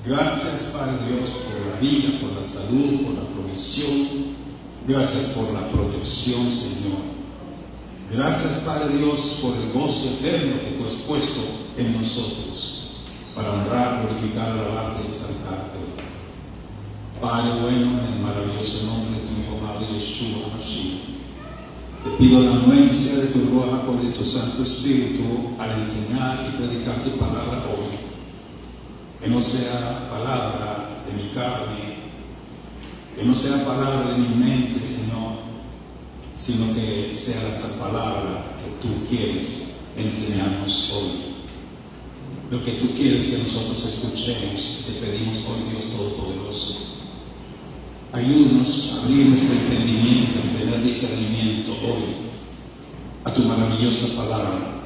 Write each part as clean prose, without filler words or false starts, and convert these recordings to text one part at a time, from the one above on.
Gracias, Padre Dios, por la vida, por la salud, por la provisión. Gracias por la protección, Señor. Gracias, Padre Dios, por el gozo eterno que tú has puesto en nosotros para honrar, glorificar, alabarte y exaltarte. Padre bueno, en el maravilloso nombre de tu Hijo amado Yeshua Mashiach, te pido la anuencia de tu Ruach con tu Santo Espíritu al enseñar y predicar tu palabra hoy. Que no sea palabra de mi carne, que no sea palabra de mi mente, Señor, sino que sea esa palabra que tú quieres enseñarnos hoy. Lo que tú quieres que nosotros escuchemos, te pedimos hoy, Dios Todopoderoso. Ayúdanos a abrir nuestro entendimiento, a tener discernimiento hoy a tu maravillosa palabra.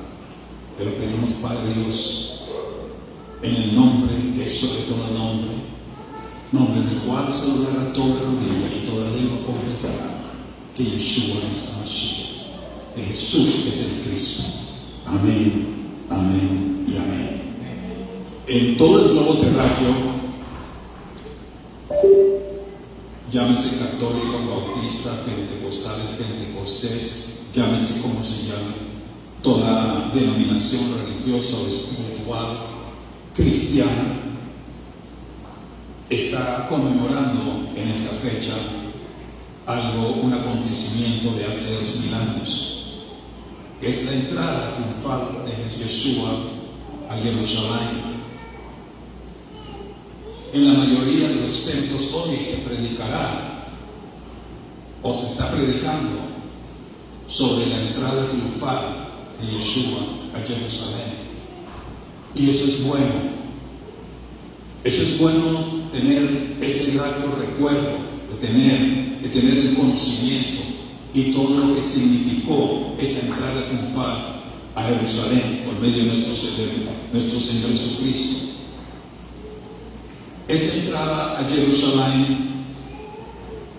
Te lo pedimos, Padre Dios, en el nombre que es sobre todo nombre, nombre en el cual se doblará toda rodilla y toda lengua confesará que Yeshua es el Mashiach, que Jesús es el Cristo. Amén, amén y amén. En todo el globo terráqueo, llámese católicos, bautistas, pentecostales, pentecostés, llámese como se llame, toda denominación religiosa o espiritual cristiana está conmemorando en esta fecha un acontecimiento de hace 2000 años, que es la entrada triunfal de Yeshua a Jerusalén. En la mayoría de los templos hoy se predicará o se está predicando sobre la entrada triunfal de Yeshua a Jerusalén. Y eso es bueno. Eso es bueno, tener ese grato recuerdo de tener el conocimiento y todo lo que significó esa entrada triunfal a Jerusalén por medio de nuestro Señor Jesucristo. Esta entrada a Jerusalén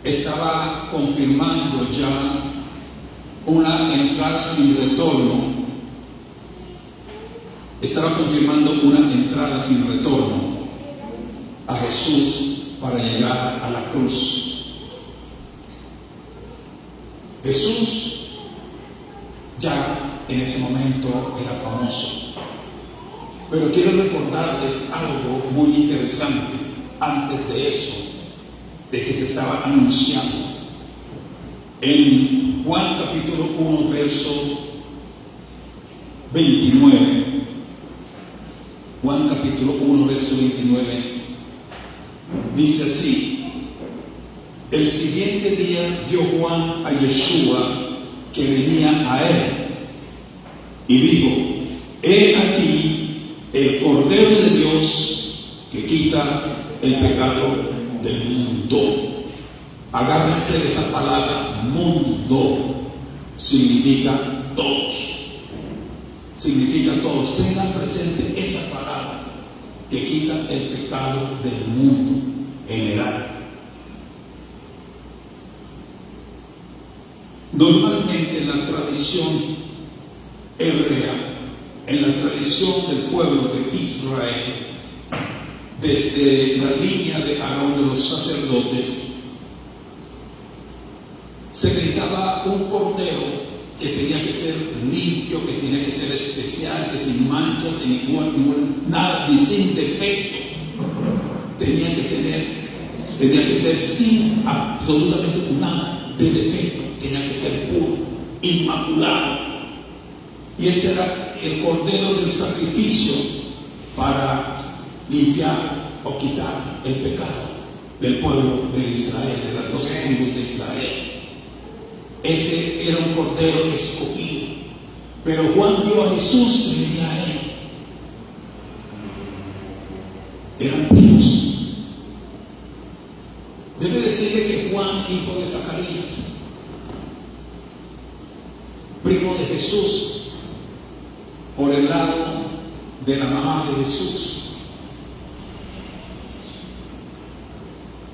estaba confirmando ya una entrada sin retorno. Estaba confirmando una entrada sin retorno a Jesús para llegar a la cruz. Jesús ya en ese momento era famoso. Pero quiero recordarles algo muy interesante antes de eso, de que se estaba anunciando. En Juan capítulo 1, verso 29, Juan capítulo 1, verso 29, dice así: el siguiente día vio Juan a Yeshua que venía a él y dijo: he aquí el Cordero de Dios que quita el pecado del mundo. Agárrense de esa palabra, mundo. Significa todos. Significa todos. Tengan presente esa palabra, que quita el pecado del mundo general. Normalmente en la tradición hebrea, en la tradición del pueblo de Israel, desde la línea de Aarón, de los sacerdotes, se dedicaba un cordero que tenía que ser limpio, que tenía que ser especial, que sin manchas, sin igual, nada, ni sin defecto. Tenía que ser sin absolutamente nada de defecto, tenía que ser puro, inmaculado. Y ese era el cordero del sacrificio para limpiar o quitar el pecado del pueblo de Israel, de las 12 tribus de Israel. Ese era un cordero escogido. Pero Juan vio a Jesús que venía a él. Eran primos. Debe decirle que Juan, hijo de Zacarías, primo de Jesús, por el lado de la mamá de Jesús.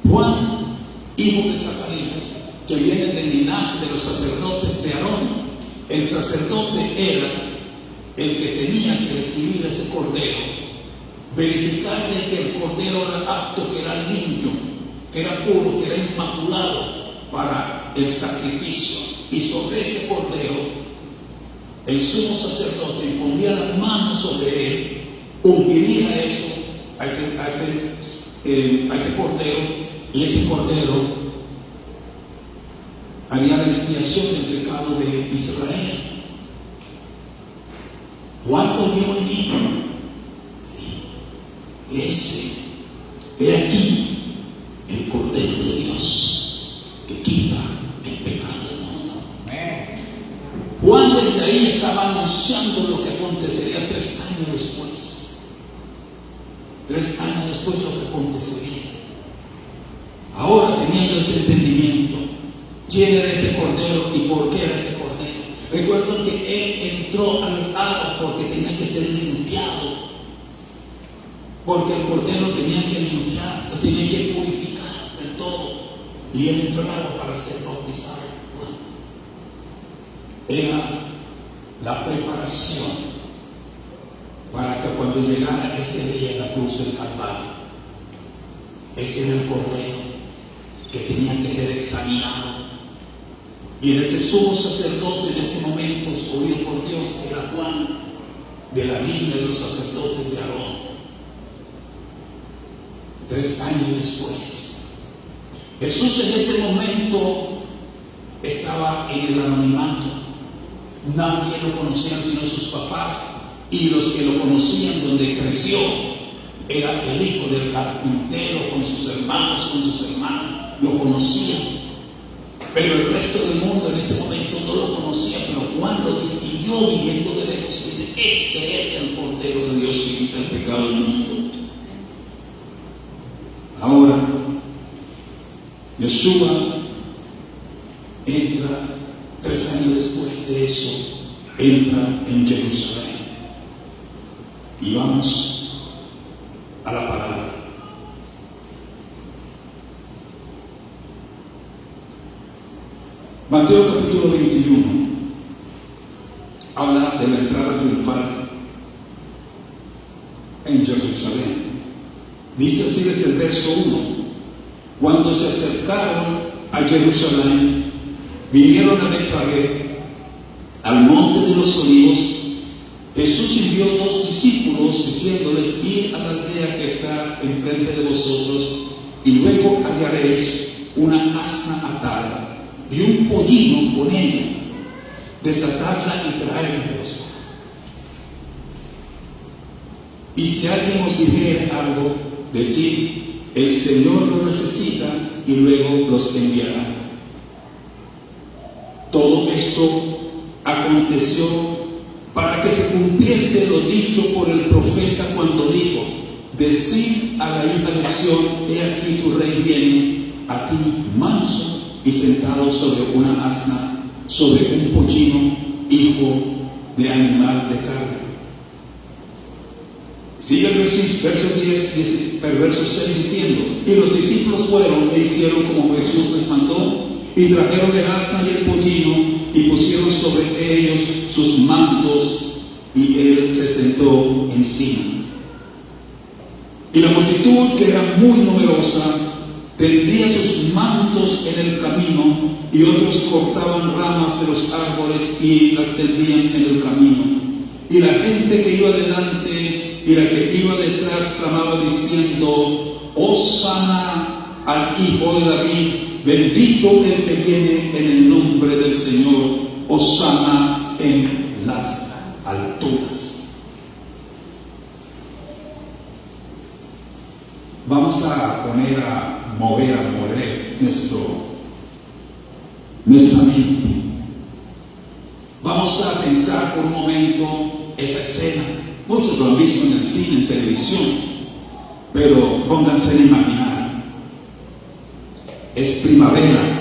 Juan, hijo de Zacarías, que viene del linaje de los sacerdotes de Aarón. El sacerdote era el que tenía que recibir ese cordero verificar de que el cordero era apto, que era limpio, que era puro, que era inmaculado para el sacrificio. Y sobre ese cordero el sumo sacerdote pondría las manos sobre él, ungiría eso a ese cordero, y ese cordero haría la expiación del pecado de Israel. ¿Cuánto vio en ello? He aquí el cordero de Dios que quita el pecado del mundo. Juan desde ahí estaba anunciando lo que acontecería 3 años después. 3 años después lo que acontecería. Ahora, teniendo ese entendimiento, quién era ese cordero y por qué era ese cordero. Recuerdo que él entró a las aguas porque tenía que ser limpiado. Porque el cordero tenía que limpiar, lo tenía que purificar del todo. Y él entró al agua para ser bautizado. Era la preparación para que cuando llegara ese día en la cruz del Calvario, ese era el cordero que tenía que ser examinado. Y en ese sumo sacerdote, en ese momento escogido por Dios, era Juan, de la línea de los sacerdotes de Aarón. 3 años después, Jesús en ese momento estaba en el anonimato. Nadie lo conocía sino sus papás, y los que lo conocían donde creció era el hijo del carpintero con sus hermanos, lo conocían. Pero el resto del mundo en ese momento no lo conocía. Pero Juan lo distinguió viniendo de lejos y dice: este es el Cordero de Dios que quita el pecado del mundo. Ahora Yeshua entra 3 años después de eso, entra en Jerusalén. Y vamos a la palabra. Mateo capítulo 21 habla de la entrada triunfal en Jerusalén. Dice así desde el verso 1: cuando se acercaron a Jerusalén, vinieron a Betfagé, al monte de los olivos. Jesús envió 2 discípulos diciéndoles: id a la aldea que está enfrente de vosotros, y luego hallaréis una asna atada y un pollino con ella, desatadla y traédmelos. Y si alguien os dijere algo, decid: el Señor lo necesita, y luego los enviará. Todo esto aconteció para que se cumpliese lo dicho por el profeta cuando dijo: decid a la hija de Sión, he aquí tu rey viene a ti manso y sentado sobre una asna, sobre un pollino, hijo de animal de carga. Sigue el verso 6 diciendo: y los discípulos fueron e hicieron como Jesús les mandó, y trajeron el asna y el pollino, y pusieron sobre ellos sus mantos, y él se sentó encima. Y la multitud, que era muy numerosa, tendía sus mantos en el camino, y otros cortaban ramas de los árboles y las tendían en el camino. Y la gente que iba delante y la que iba detrás clamaba diciendo: Hosana al Hijo de David, bendito el que viene en el nombre del Señor, Hosana en las alturas. Vamos a mover nuestra mente. Vamos a pensar por un momento esa escena. Muchos lo han visto en el cine, en televisión, pero pónganse a imaginar. Es primavera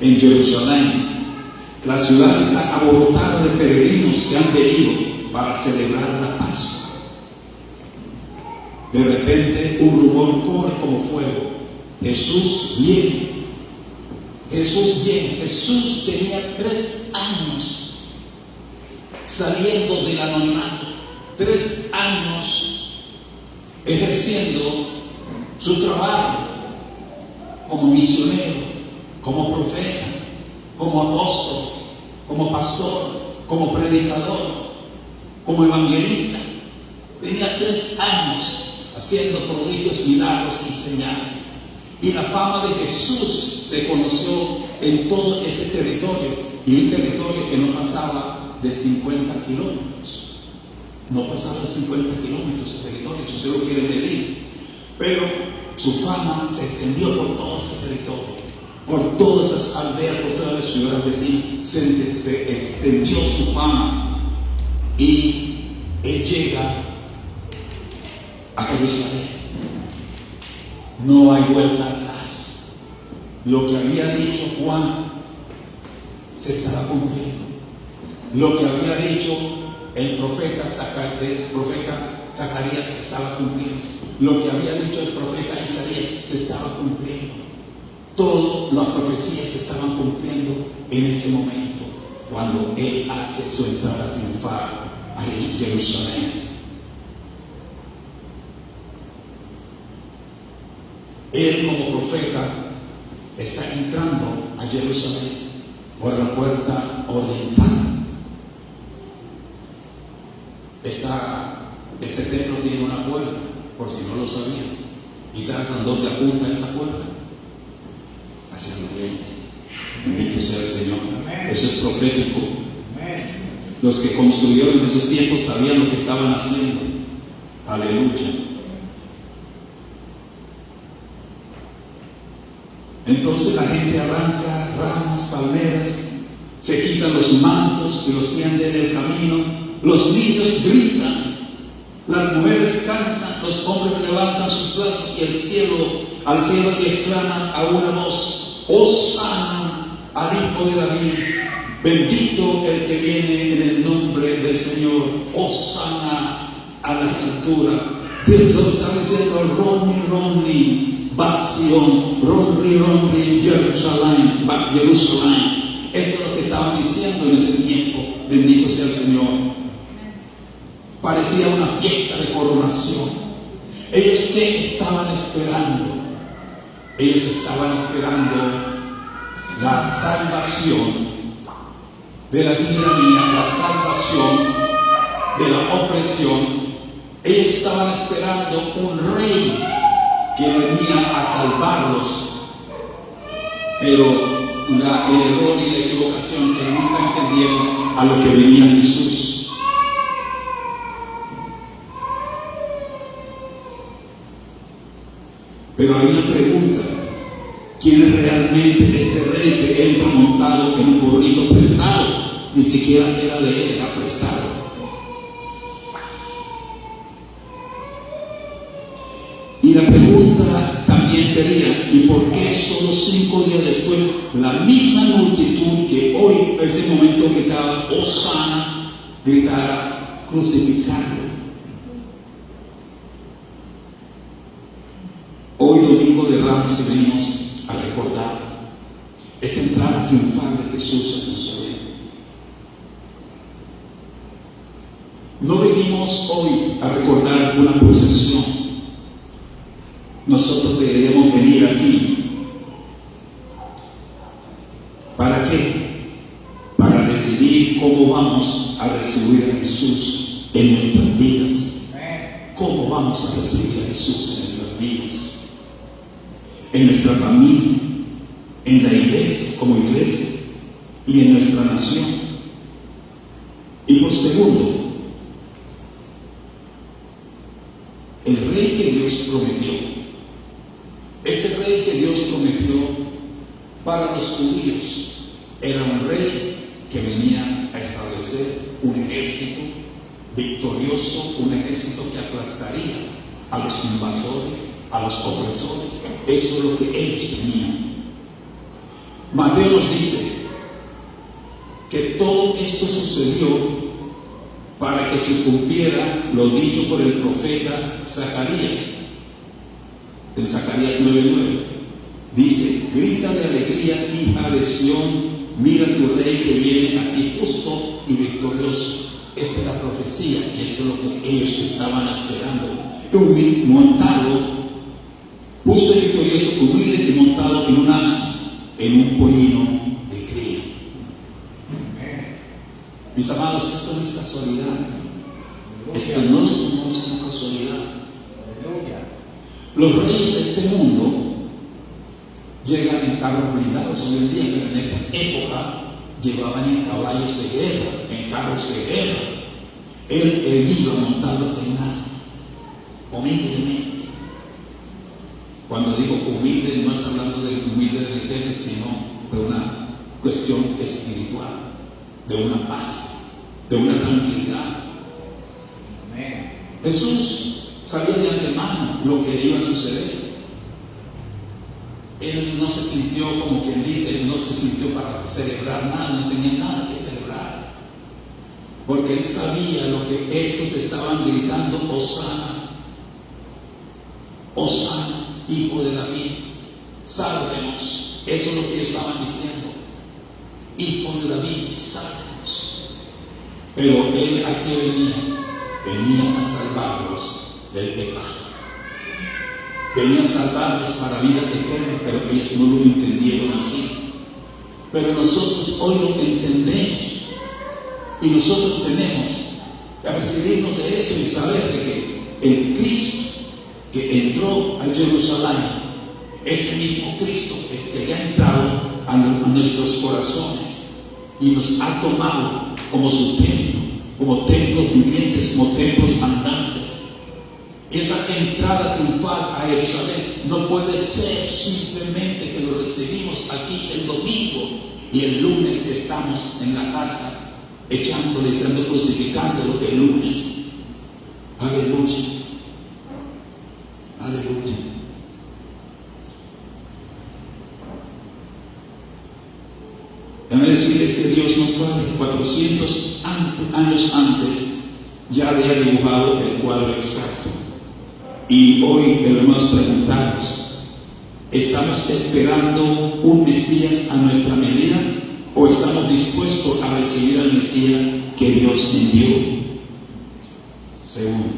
en Jerusalén. La ciudad está abarrotada de peregrinos que han venido para celebrar la Pascua. De repente un rumor corre como fuego: Jesús viene. Jesús viene. Jesús tenía 3 años saliendo del anonimato, 3 años ejerciendo su trabajo como misionero, como profeta, como apóstol, como pastor, como predicador, como evangelista. Tenía 3 años haciendo prodigios, milagros y señales. Y la fama de Jesús se conoció en todo ese territorio, y un territorio que no pasaba de 50 kilómetros. No pasaba de 50 kilómetros el territorio, si usted lo quiere medir. Pero su fama se extendió por todo ese territorio, por todas esas aldeas, por todas las ciudades vecinas. Se extendió su fama, y él llega a Jerusalén. No hay vuelta atrás. Lo que había dicho Juan se estaba cumpliendo. Lo que había dicho el profeta Zacarías se estaba cumpliendo. Lo que había dicho el profeta Isaías se estaba cumpliendo. Todas las profecías se estaban cumpliendo en ese momento, cuando él hace su entrada triunfal a Jerusalén. Él, como profeta, está entrando a Jerusalén por la puerta oriental. Este templo tiene una puerta, por si no lo sabían. ¿Y saben a dónde apunta esta puerta? Hacia el oriente. Bendito sea el Señor. Eso es profético. Los que construyeron en esos tiempos sabían lo que estaban haciendo. Aleluya. Entonces la gente arranca ramas, palmeras, se quitan los mantos y los tiende en el camino. Los niños gritan, las mujeres cantan, los hombres levantan sus brazos y al cielo y exclaman a una voz: Hosana al Hijo de David, bendito el que viene en el nombre del Señor, Hosana a las alturas. Dios lo está diciendo: Roni, Roni, Bat Sion, Roni, Roni, Jerusalén, Bat Jerusalén. Eso es lo que estaban diciendo en ese tiempo. Bendito sea el Señor. Parecía una fiesta de coronación. ¿Ellos qué estaban esperando? Ellos estaban esperando la salvación de la tiranía, la salvación de la opresión. Ellos estaban esperando un rey que venía a salvarlos. Pero el error y la equivocación, que nunca entendieron a lo que venía Jesús. Pero hay una pregunta: ¿quién es realmente este rey que entra montado en un burrito prestado? Ni siquiera era de él, era prestado. Y la pregunta también sería: ¿y por qué solo 5 días después la misma multitud que hoy, en ese momento gritaba Hosana, gritara crucificarlo? Hoy, domingo de Ramos, venimos a recordar esa entrada triunfal de Jesús a Jerusalén. No venimos hoy a recordar una procesión. Nosotros deberíamos venir aquí. ¿Para qué? Para decidir cómo vamos a recibir a Jesús en nuestras vidas. ¿Cómo vamos a recibir a Jesús en nuestras vidas? En nuestra familia, en la iglesia, como iglesia, y en nuestra nación. Y por segundo, el rey que Dios prometió, este rey que Dios prometió para los judíos, era un rey que venía a establecer un ejército victorioso, un ejército que aplastaría a los invasores, a los opresores. Eso es lo que ellos tenían. Mateo nos dice que todo esto sucedió para que se cumpliera lo dicho por el profeta Zacarías. En Zacarías 9:9 dice: grita de alegría, hija de Sión, mira tu rey que viene a ti justo y victorioso. Esa es la profecía y eso es lo que ellos estaban esperando. montado, justo y victorioso, humilde y montado en un asno, en un pollino de cría. Mis amados, esto no es casualidad. Esto no lo tomamos como casualidad. Los reyes de este mundo llegan en carros blindados hoy en día, pero en esta época llevaban en caballos de guerra, en carros de guerra. Él iba montado en un asno, humildemente. Cuando digo humilde, no está hablando de humilde de riqueza, sino de una cuestión espiritual, de una paz, de una tranquilidad. Jesús sabía de antemano lo que iba a suceder. Él no se sintió, como quien dice, él no se sintió para celebrar nada, no tenía nada que celebrar, porque él sabía lo que estos estaban gritando: Hosana, Hosana, hijo de David, sálvenos. Eso es lo que ellos estaban diciendo: hijo de David, sálvenos. Pero él, ¿a qué venía? Venía a salvarlos del pecado. Venía a salvarlos para vida eterna, pero ellos no lo entendieron así. Pero nosotros hoy lo entendemos, y nosotros tenemos que apercibirnos de eso y saber de que el Cristo que entró a Jerusalén, este mismo Cristo es que le ha entrado a nuestros corazones y nos ha tomado como su templo, como templos vivientes, como templos andantes. Esa entrada triunfal a Jerusalén no puede ser simplemente que lo recibimos aquí el domingo y el lunes estamos en la casa echándole, siendo crucificándolo el lunes. Aleluya, aleluya. Déjame decirles que Dios no falla. 400 años antes ya había dibujado el cuadro exacto. Y hoy debemos preguntarnos: ¿estamos esperando un Mesías a nuestra medida o estamos dispuestos a recibir al Mesías que Dios envió? Segundo,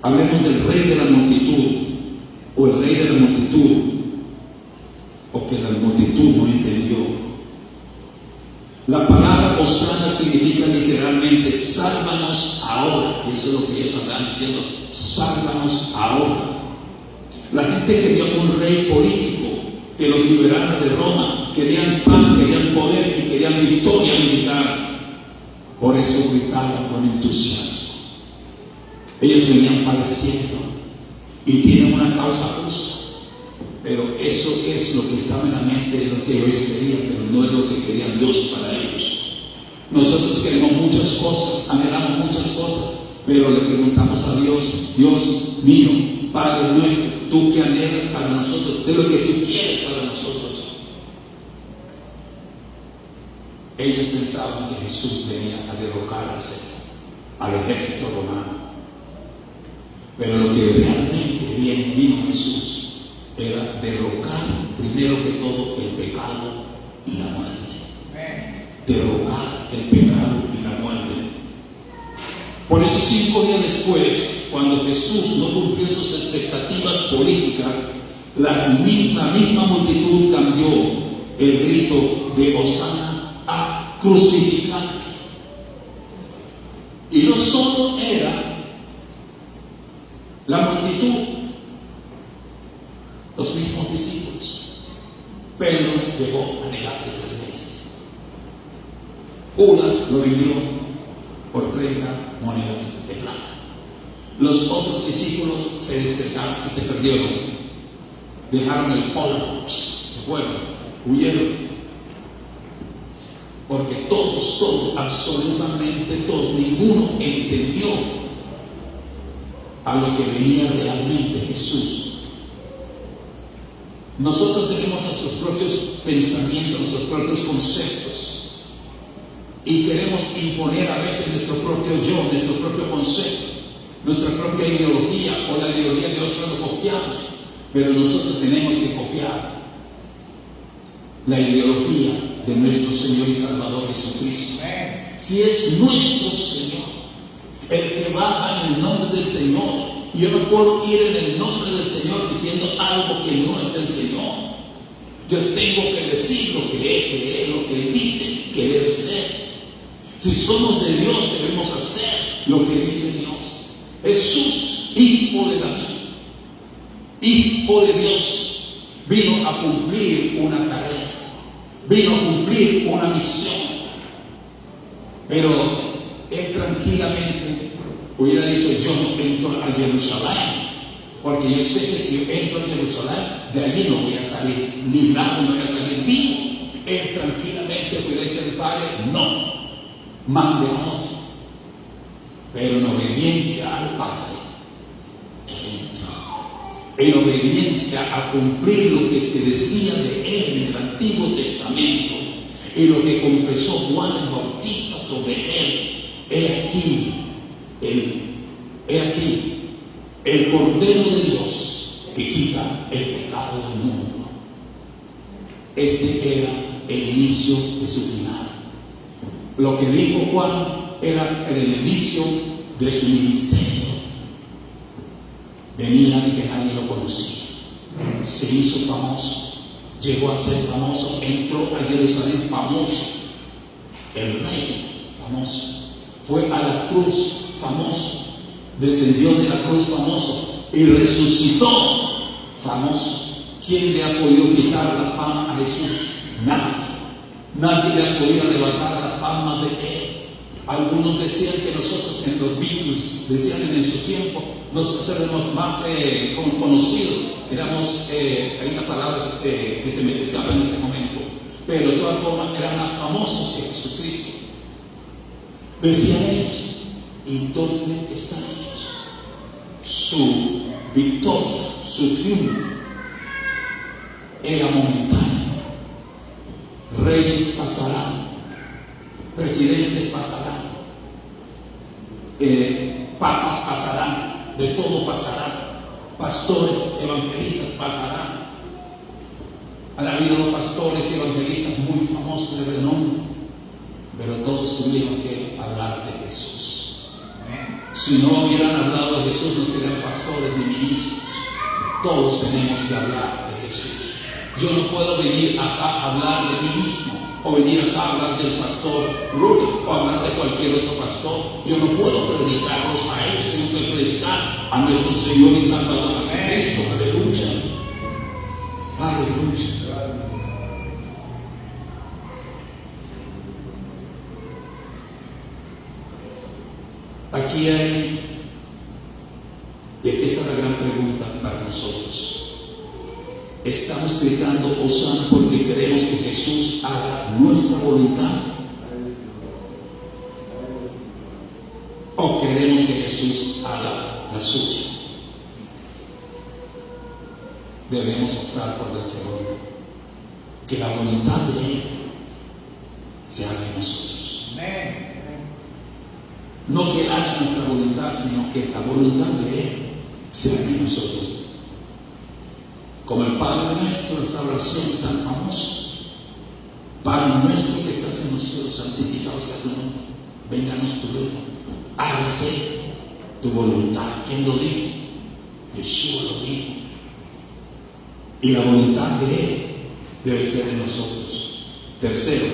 hablemos del rey de la multitud, o el rey de la multitud, o que la multitud no entendió. La palabra Hosana significa literalmente sálvanos ahora. Y eso es lo que ellos andaban diciendo: sálvanos ahora. La gente quería un rey político que los liberara de Roma. Querían pan, querían poder y querían victoria militar. Por eso gritaban con entusiasmo. Ellos venían padeciendo y tienen una causa justa. Pero eso es lo que estaba en la mente de lo que ellos querían, pero no es lo que quería Dios para ellos. Nosotros queremos muchas cosas, anhelamos muchas cosas, pero le preguntamos a Dios: Dios mío, Padre nuestro, ¿tú qué anhelas para nosotros? ¿Qué es lo que tú quieres para nosotros? Ellos pensaban que Jesús venía a derrocar al César, al ejército romano. Pero lo que realmente vino Jesús era derrocar primero que todo el pecado y la muerte. Derrocar el pecado y la muerte. Por eso 5 días después, cuando Jesús no cumplió sus expectativas políticas, la misma multitud cambió el grito de Hosana a crucificarme. Y no solo era la multitud, los mismos discípulos. Pedro llegó a negarle 3 veces. Judas lo vendió por 30 monedas de plata. Los otros discípulos se dispersaron y se perdieron. Dejaron el polvo, se fueron, huyeron. Porque todos, absolutamente todos, ninguno entendió a lo que venía realmente Jesús. Nosotros tenemos nuestros propios pensamientos, nuestros propios conceptos, y queremos imponer a veces nuestro propio yo, nuestro propio concepto, nuestra propia ideología o la ideología de otros. Lo copiamos, pero nosotros tenemos que copiar la ideología de nuestro Señor y Salvador Jesucristo. Si es nuestro Señor El que va en el nombre del Señor. Y yo no puedo ir en el nombre del Señor diciendo algo que no es del Señor. Yo tengo que decir lo que es de Él, lo que Él dice que debe ser. Si somos de Dios, debemos hacer lo que dice Dios. Jesús, hijo de David, hijo de Dios, vino a cumplir una tarea, vino a cumplir una misión. Pero Él tranquilamente hubiera dicho: yo no entro a Jerusalén, porque yo sé que si entro a Jerusalén, de allí no voy a salir librado, no voy a salir vivo. Él tranquilamente pudiera decir: Padre, no, mande a otro. Pero en obediencia al Padre, Él entró. En obediencia a cumplir lo que se decía de Él en el Antiguo Testamento y lo que confesó Juan el Bautista sobre Él. He aquí el Cordero de Dios que quita el pecado del mundo. Este era el inicio de su final. Lo que dijo Juan era el inicio de su ministerio. Venía de que nadie lo conocía, se hizo famoso, llegó a ser famoso, entró a Jerusalén famoso, el rey famoso, fue a la cruz famoso, descendió de la cruz famoso y resucitó famoso. ¿Quién le ha podido quitar la fama a Jesús? Nadie le ha podido arrebatar la fama de Él. Algunos decían que nosotros, en los Beatles, decían en su tiempo, nosotros éramos más conocidos, éramos, hay una palabra que se me escapa en este momento, pero de todas formas eran más famosos que Jesucristo. Decían ellos: ¿y dónde están ellos? Su victoria, su triunfo era momentáneo. Reyes pasarán, presidentes pasarán, papas pasarán, de todo pasarán, pastores, evangelistas pasarán. Han habido pastores y evangelistas muy famosos de renombre, pero todos tuvieron que hablar de Jesús. Si no hubieran hablado de Jesús, no serían pastores ni ministros. Todos tenemos que hablar de Jesús. Yo no puedo venir acá a hablar de mí mismo, o venir acá a hablar del pastor Rubén, o hablar de cualquier otro pastor. Yo no puedo predicarlos a ellos, tengo que predicar a nuestro Señor y Salvador Jesucristo. Aleluya. Aleluya. Aquí está la gran pregunta para nosotros. ¿Estamos gritando hosana porque queremos que Jesús haga nuestra voluntad? ¿O queremos que Jesús haga la suya? Debemos optar por el segundo. Que la voluntad de Él se haga en nosotros. No que Él haga nuestra voluntad, sino que la voluntad de Él se haga en nosotros. Como el Padre nuestro, esa oración tan famosa: Padre nuestro que estás en los cielos, santificado sea tu nombre, vénganos tu reino, hágase tu voluntad. ¿Quién lo dijo? Yeshua lo dijo. Y la voluntad de Él debe ser en nosotros. Tercero,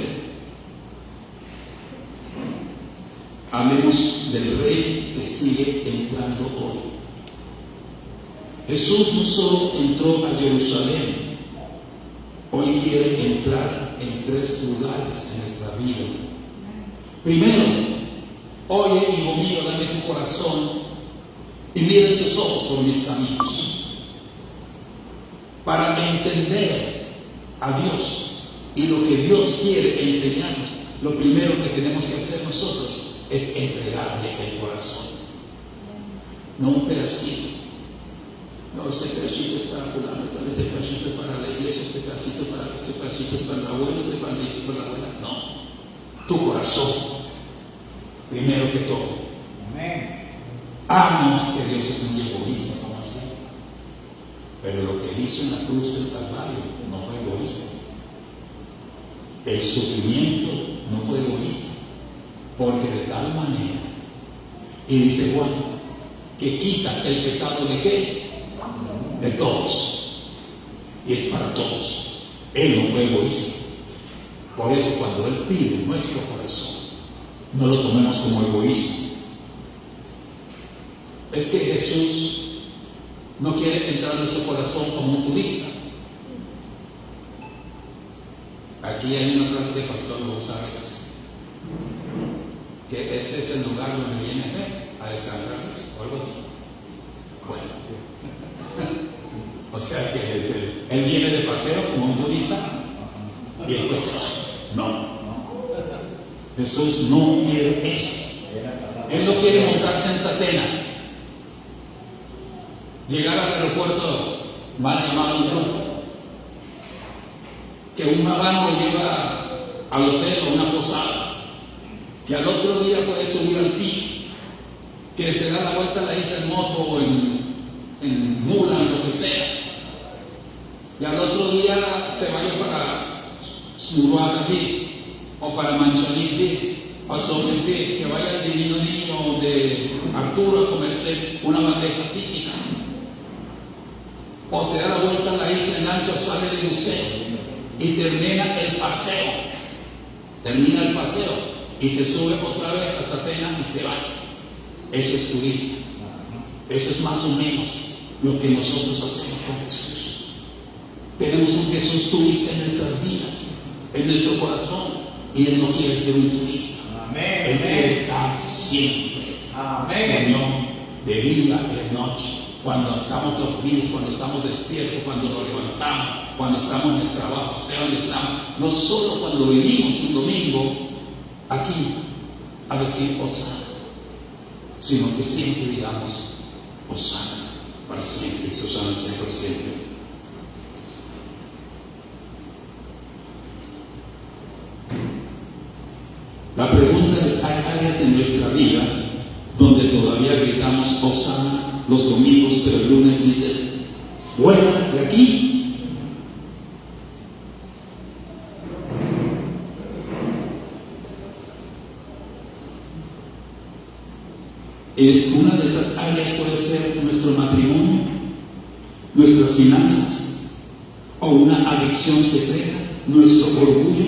hablemos del Rey que sigue entrando hoy. Jesús no solo entró a Jerusalén, hoy quiere entrar en 3 lugares en nuestra vida. Primero, oye, hijo mío, dame tu corazón y mira tus ojos por mis caminos. Para entender a Dios y lo que Dios quiere enseñarnos, lo primero que tenemos que hacer nosotros es entregarle el corazón. No un pedacito. No, este pedacito es para fulano, este pedacito es para la iglesia, este pedacito es para el abuelo, este pedacito es para la abuela. No, tu corazón, primero que todo. Amén. Que Dios es muy egoísta, ¿cómo así? Pero lo que Él hizo en la cruz del Calvario no fue egoísta. El sufrimiento no fue egoísta, porque de tal manera Y dice Juan que quita el pecado ¿de qué? De todos. Y es para todos. Él no fue egoísta. Por eso cuando Él pide nuestro corazón, no lo tomemos como egoísmo. Es que Jesús no quiere entrar en nuestro corazón como un turista. Aquí hay una frase que el pastor lo usa a veces, que este es el lugar donde viene a descansar o algo así. Bueno, o sea que él viene de paseo como un turista y él pues se va. No, Jesús no quiere eso. Él no quiere montarse en Satena, llegar al aeropuerto mal llamado un grupo, que un habano lo lleva al hotel o una posada, que al otro día puede subir al pico, que se da la vuelta a la isla en moto o en mula, en lo que sea, y al otro día se vaya para Suruaga o para Manchaní o Sobres, que vaya al Divino Niño de Arturo a comerse una bandeja típica, o se da la vuelta a la isla en Ancho, sale del museo y termina el paseo y se sube otra vez a Satena y se va. Eso es turista. Eso es más o menos lo que nosotros hacemos con Jesús. Tenemos un Jesús turista en nuestras vidas, en nuestro corazón, y Él no quiere ser un turista. Amén. Él quiere estar siempre. Amén. Señor, de día y de noche, cuando estamos dormidos, cuando estamos despiertos, cuando nos levantamos, cuando estamos en el trabajo, sea donde estamos, no solo cuando venimos un domingo aquí a decir Hosana, sino que siempre digamos Hosana para siempre, Hosana sea por siempre. La pregunta es, ¿hay áreas de nuestra vida donde todavía gritamos Hosana los domingos, pero el lunes dices, fuera de aquí? Una de esas áreas puede ser nuestro matrimonio, nuestras finanzas, o una adicción secreta, nuestro orgullo.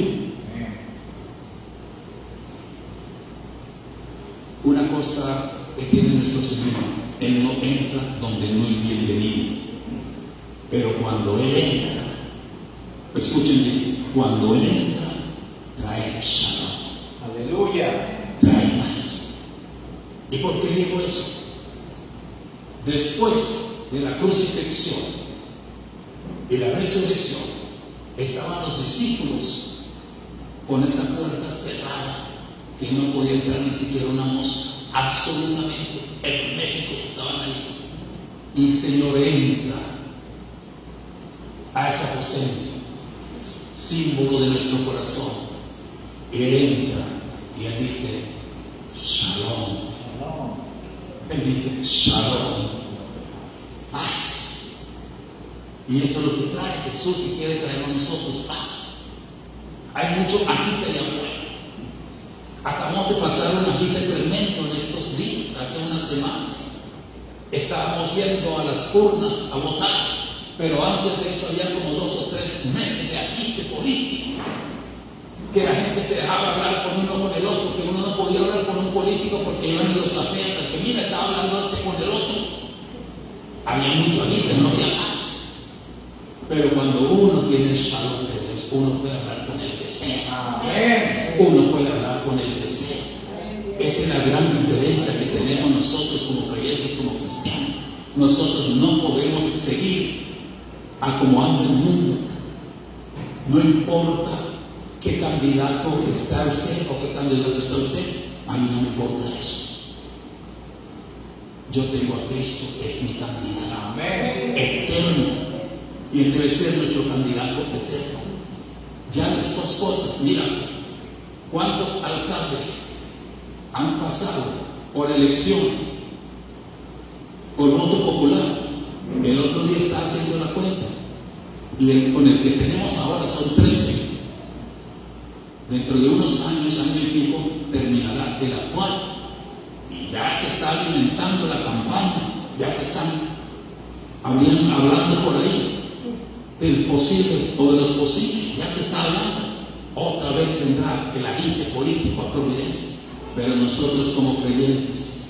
Una cosa que tiene nuestro Señor, Él no entra donde no es bienvenido, pero cuando Él entra, escuchen bien, cuando Él entra, trae shalom. Aleluya. Trae más. ¿Y por qué digo eso? Después de la crucifixión y la resurrección, estaban los discípulos con esa puerta cerrada, que no podía entrar ni siquiera una mosca, absolutamente herméticos estaban ahí. Y el Señor entra a ese aposento, símbolo de nuestro corazón. Él entra y Él dice, Shalom. Él dice, Shalom, paz. Y eso es lo que trae Jesús y quiere traer a nosotros, paz. Hay mucho agite allá afuera. Acabamos de pasar un agite tremendo en estos días, hace unas semanas. Estábamos yendo a las urnas a votar, pero antes de eso había como 2 o 3 meses de agite político, que la gente se dejaba hablar con uno con el otro, que uno no podía hablar con un político porque iban en los afectos, que mira, estaba hablando este con el otro. Había mucho agite, no había paz. Pero cuando uno tiene el shalom de Dios, uno puede hablar con el que sea. Amén. Uno puede hablar con el que sea. Esa es la gran diferencia que tenemos nosotros como creyentes, como cristianos. Nosotros no podemos seguir a como anda el mundo. No importa qué candidato está usted o qué candidato está usted, a mí no me importa eso. Yo tengo a Cristo, es mi candidato. Amén. Eterno. Y Él debe ser nuestro candidato eterno. Ya las dos cosas, mira, ¿cuántos alcaldes han pasado por elección, por voto popular? El otro día estaba haciendo la cuenta y con el que tenemos ahora son 13. Dentro de unos años, año y pico, terminará el actual y ya se está alimentando la campaña, ya se están hablando por ahí del posible o de los posibles, ya se está hablando. Otra vez tendrá el agite político a Providencia, pero nosotros como creyentes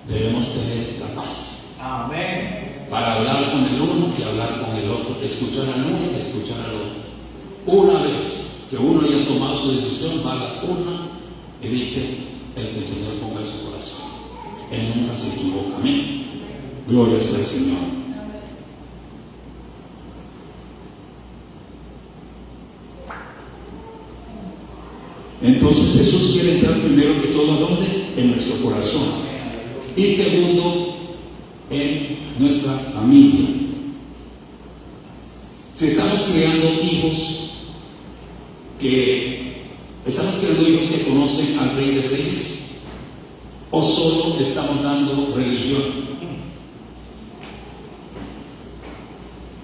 debemos tener la paz. Amén. Para hablar con el uno y hablar con el otro, escuchar al uno y escuchar al otro. Una vez que uno haya tomado su decisión, va a la urna y dice el que el Señor ponga en su corazón. Él nunca se equivoca. Amén. Gloria sea al Señor. Entonces Jesús quiere entrar primero que todo, ¿a dónde? En nuestro corazón. Y segundo, en nuestra familia. Si estamos creando hijos que conocen al Rey de Reyes, o solo estamos dando religión.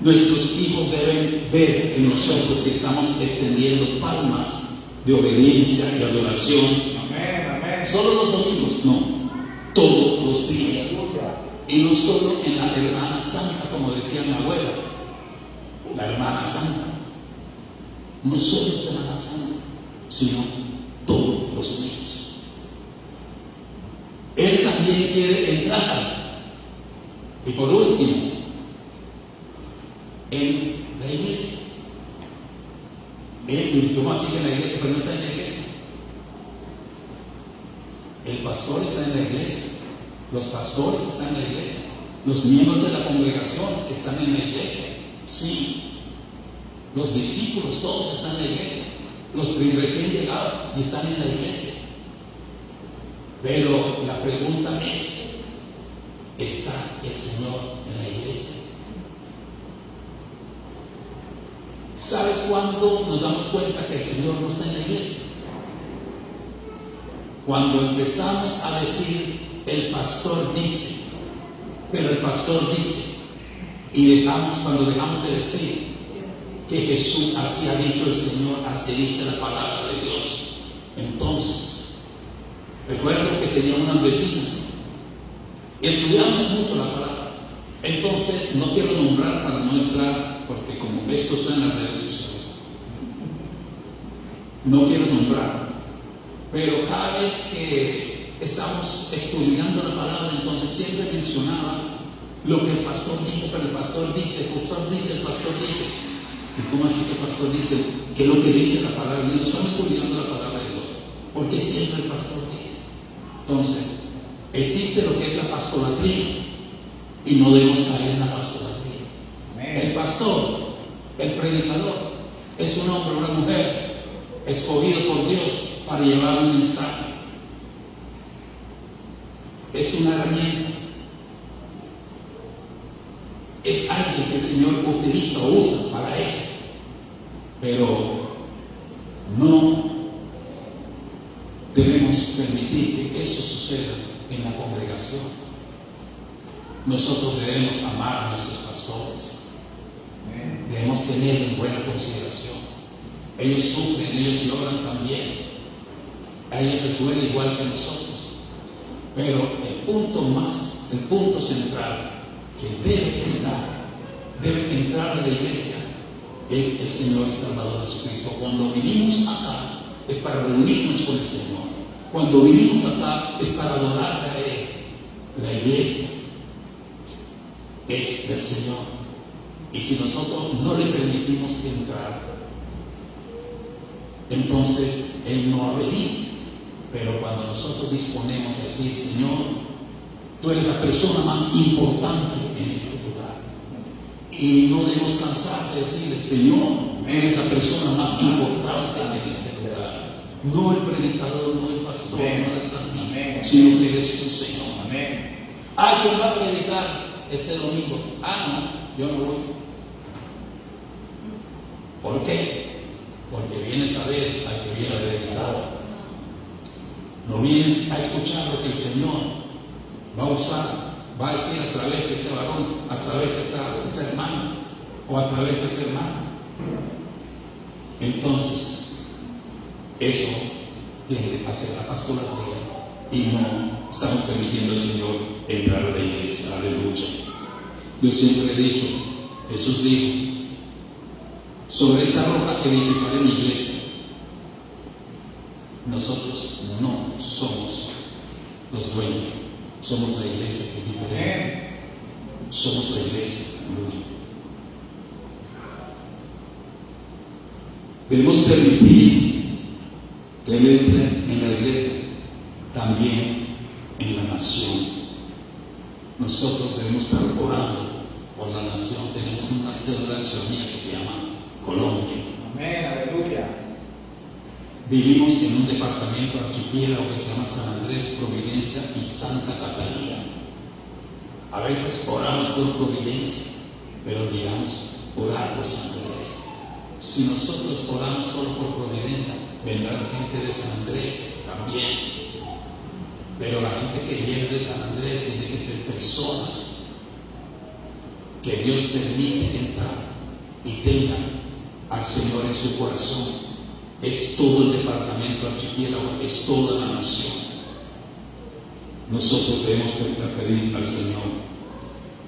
Nuestros hijos deben ver en nosotros que estamos extendiendo palmas de obediencia y adoración. Amén, amén. Solo los domingos, no, todos los días. Y no solo en la hermana santa, como decía mi abuela, la hermana santa. No solo es Semana Santa, sino todos los días. Él también quiere entrar. Y por último, en la iglesia. Él sigue en la iglesia, pero no está en la iglesia. El pastor está en la iglesia. Los pastores están en la iglesia. Los miembros de la congregación están en la iglesia. Sí. Los discípulos todos están en la iglesia. Los recién llegados y están en la iglesia. Pero la pregunta es, ¿está el Señor en la iglesia? ¿Sabes cuándo nos damos cuenta que el Señor no está en la iglesia? Cuando empezamos a decir, el pastor dice, pero el pastor dice, y cuando dejamos de decir que Jesús, así ha dicho el Señor, así dice la palabra de Dios. Entonces, recuerdo que tenía unas vecinas, estudiamos mucho la palabra. Entonces, no quiero nombrar para no entrar, porque como esto está en las redes sociales, no quiero nombrar, pero cada vez que estamos estudiando la palabra, entonces siempre mencionaba lo que el pastor dice, pero el pastor dice, el pastor dice, el pastor dice. ¿Y cómo así que el pastor dice? ¿Qué es lo que dice la palabra de Dios? Estamos estudiando la palabra de Dios, porque siempre el pastor dice. Entonces, existe lo que es la pastolatría, y no debemos caer en la pastolatría. El pastor, el predicador, es un hombre o una mujer escogido por Dios para llevar un mensaje. Es una herramienta. Es alguien que el Señor utiliza o usa para eso. Pero no debemos permitir que eso suceda en la congregación. Nosotros debemos amar a nuestros pastores. Debemos tener en buena consideración. Ellos sufren, ellos lloran también. A ellos les duele igual que a nosotros. Pero el punto central que debe entrar a la iglesia es el Señor y Salvador Jesucristo. Cuando vinimos acá es para reunirnos con el Señor. Cuando vinimos acá es para adorarle a Él. La iglesia es del Señor. Y si nosotros no le permitimos entrar, entonces Él no va a venir. Pero cuando nosotros disponemos a decir, Señor, tú eres la persona más importante en este lugar, y no debemos cansar de decirle, Señor, tú eres la persona más importante en este lugar. No el predicador, no el pastor, no el salmista, sino que eres tú, Señor. ¿Alguien va a predicar este domingo? No, yo no voy. ¿Por qué? Porque vienes a ver al que viene a predicar. No vienes a escuchar lo que el Señor va a usar, va a decir a través de ese varón, a través de esa hermana o a través de ese hermano. Entonces, eso tiene que hacer la pastoratría y no estamos permitiendo al Señor entrar a la iglesia. Aleluya. Yo siempre he dicho, Jesús dijo, sobre esta roca edificaré mi iglesia. Nosotros no somos los dueños, somos la iglesia que es diferente. Somos la iglesia. Debemos permitir que Él entre en la iglesia, también en la nación. Nosotros debemos estar orando por la nación. Tenemos una célula de ciudadanía que se llama Colombia. Amén, aleluya. Vivimos en un departamento archipiélago que se llama San Andrés, Providencia y Santa Catalina. A veces oramos por Providencia, pero olvidamos orar por San Andrés. Si nosotros oramos solo por Providencia, vendrá gente de San Andrés también. Pero la gente que viene de San Andrés tiene que ser personas que Dios permite entrar y tengan al Señor en su corazón. Es todo el departamento archipiélago, es toda la nación. Nosotros debemos pedir al Señor.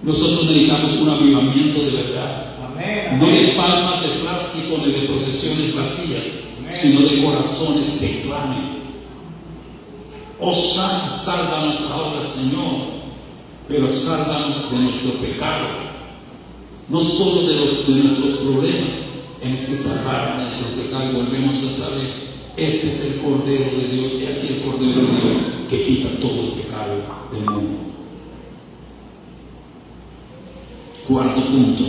Nosotros necesitamos un avivamiento de verdad. Amén. No de palmas de plástico ni de procesiones vacías, sino de corazones que clamen. Oh, sálvanos ahora, Señor, pero sálvanos de nuestro pecado. No solo de nuestros problemas, tienes que salvarnos de nuestro pecado. Y volvemos otra vez. Este es el Cordero de Dios, y aquí el Cordero de Dios que quita todo el pecado del mundo. Cuarto punto.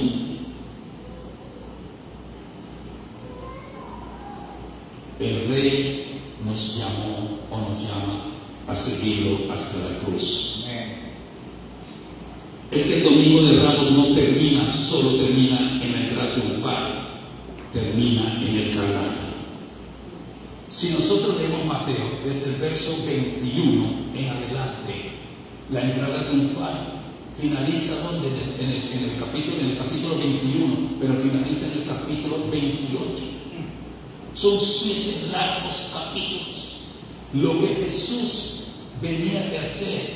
El Rey nos llamó o nos llama a seguirlo hasta la cruz. Es que el Domingo de Ramos no termina, solo termina en la entrada triunfal, termina en el Calvario. Si nosotros leemos Mateo desde el verso 21 en adelante, la entrada triunfal finaliza donde en el capítulo 21, pero finaliza en el capítulo 28. Son 7 largos capítulos. Lo que Jesús venía de hacer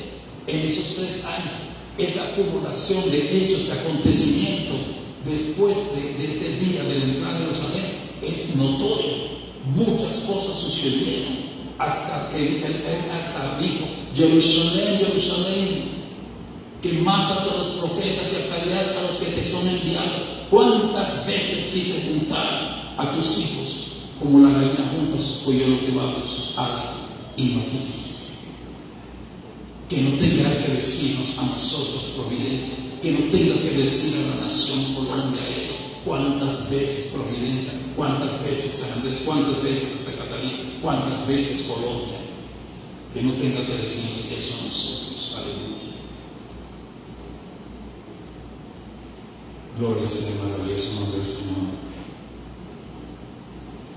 en esos 3 años, esa acumulación de hechos, de acontecimientos después de este día de la entrada de Jerusalén, es notorio. Muchas cosas sucedieron hasta que él hasta dijo: Jerusalén, Jerusalén, que matas a los profetas y apedreas a los que te son enviados. ¿Cuántas veces quise juntar a tus hijos como la gallina junta sus polluelos debajo de sus alas y no quisiste? Que no tenga que decirnos a nosotros Providencia, que no tenga que decir a la nación Colombia eso. ¿Cuántas veces Providencia? ¿Cuántas veces San Andrés? ¿Cuántas veces Santa Catalina? ¿Cuántas veces Colombia? Que no tenga que decirnos eso a nosotros. Aleluya. Gloria sea el maravilloso nombre del Señor.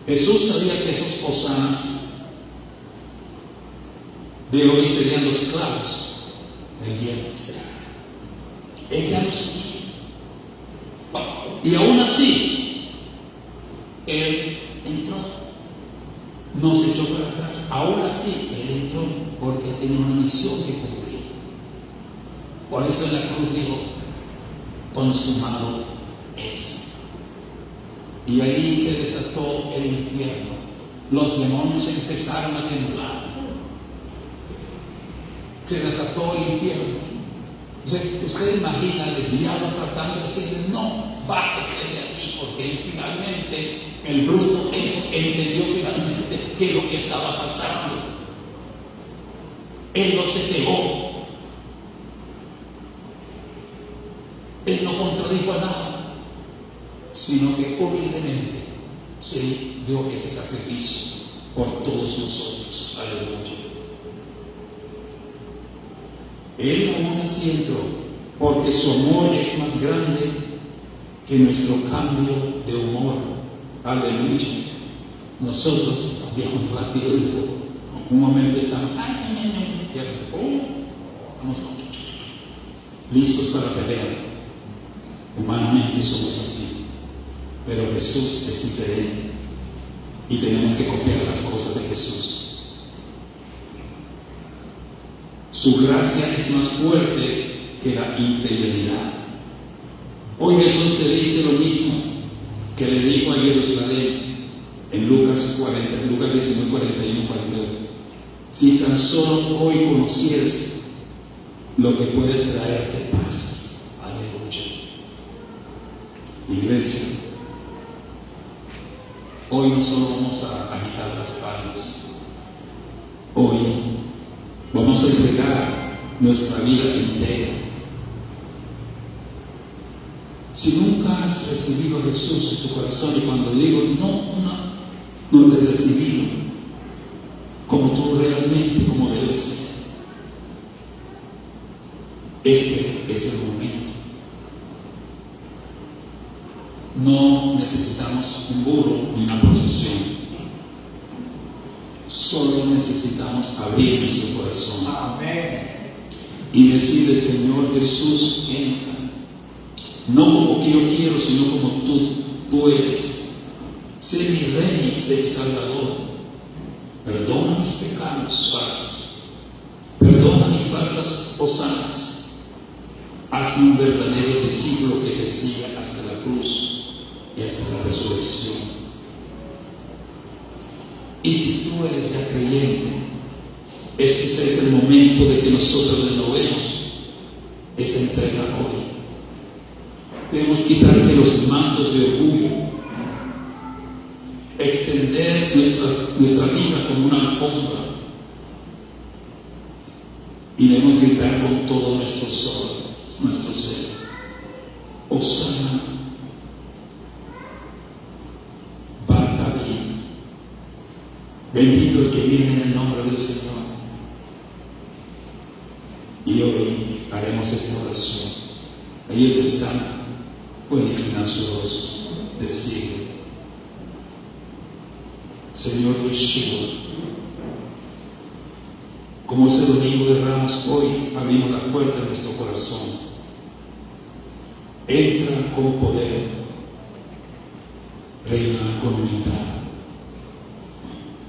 Jesús sabía que esos hosanas de hoy serían los clavos del viernes. Él ya lo sabía. Y aún así, Él entró. No se echó para atrás. Aún así, Él entró porque Él tenía una misión que cumplir. Por eso en la cruz dijo: consumado es. Y ahí se desató el infierno. Los demonios empezaron a temblar. Se desató el infierno. Entonces, usted imagina el diablo tratando de decirle: no, bájese de aquí, porque él finalmente, el bruto eso, entendió finalmente qué es lo que estaba pasando. Él no se quejó. Él no contradijo a nada, sino que humildemente se dio ese sacrificio por todos nosotros. Aleluya. Él aún así entró, porque su amor es más grande que nuestro cambio de humor. Aleluya. Nosotros cambiamos rápido de humor. Un momento estamos, vamos listos para pelear. Humanamente somos así, pero Jesús es diferente y tenemos que copiar las cosas de Jesús. Su gracia es más fuerte que la infidelidad. Hoy Jesús te dice lo mismo que le dijo a Jerusalén en Lucas 19, 41, 42. Si tan solo hoy conocieras lo que puede traerte paz. Aleluya. Iglesia, hoy no solo vamos a agitar las palmas, hoy vamos a entregar nuestra vida entera. Si nunca has recibido a Jesús en tu corazón, y cuando digo no te he recibido como tú realmente, como debes ser, este es el momento. No necesitamos un burro ni una procesión. Solo necesitamos abrir nuestro corazón. Amén. Y decirle: Señor Jesús, entra. No como yo quiero, sino como tú eres. Sé mi Rey, sé mi Salvador. Perdona mis pecados falsos. Perdona mis falsas hosanas. Hazme un verdadero discípulo que te siga hasta la cruz y hasta la resurrección. Y si tú eres ya creyente, este es el momento de que nosotros renovemos esa entrega hoy. Debemos quitarte los mantos de orgullo, extender nuestra vida como una alfombra, y debemos gritar con todo nuestro ser: Hosana, Bar David, bendito el que viene en el nombre del Señor. Y hoy haremos esta oración. Ahí donde están, pueden inclinar su rostro, decirle: Señor Yeshua, como ese domingo de Ramos, hoy abrimos la puerta de nuestro corazón. Entra con poder, reina con humildad,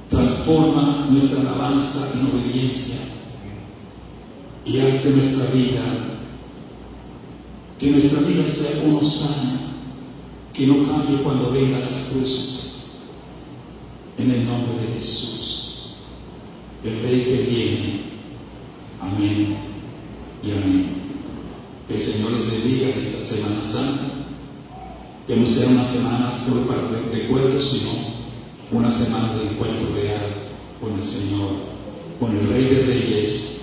transforma nuestra alabanza en obediencia, y haz de nuestra vida, que nuestra vida sea una sana, que no cambie cuando vengan las cruces. En el nombre de Jesús, el Rey que viene. Amén y amén. Que el Señor les bendiga en esta Semana Santa. Que no sea una semana solo para recuerdos, sino una semana de encuentro real con el Señor, con el Rey de Reyes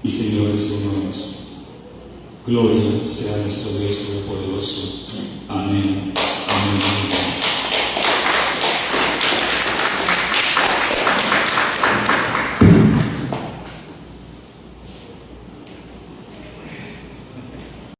y Señor de Señores. Gloria sea nuestro Dios Todopoderoso. Amén.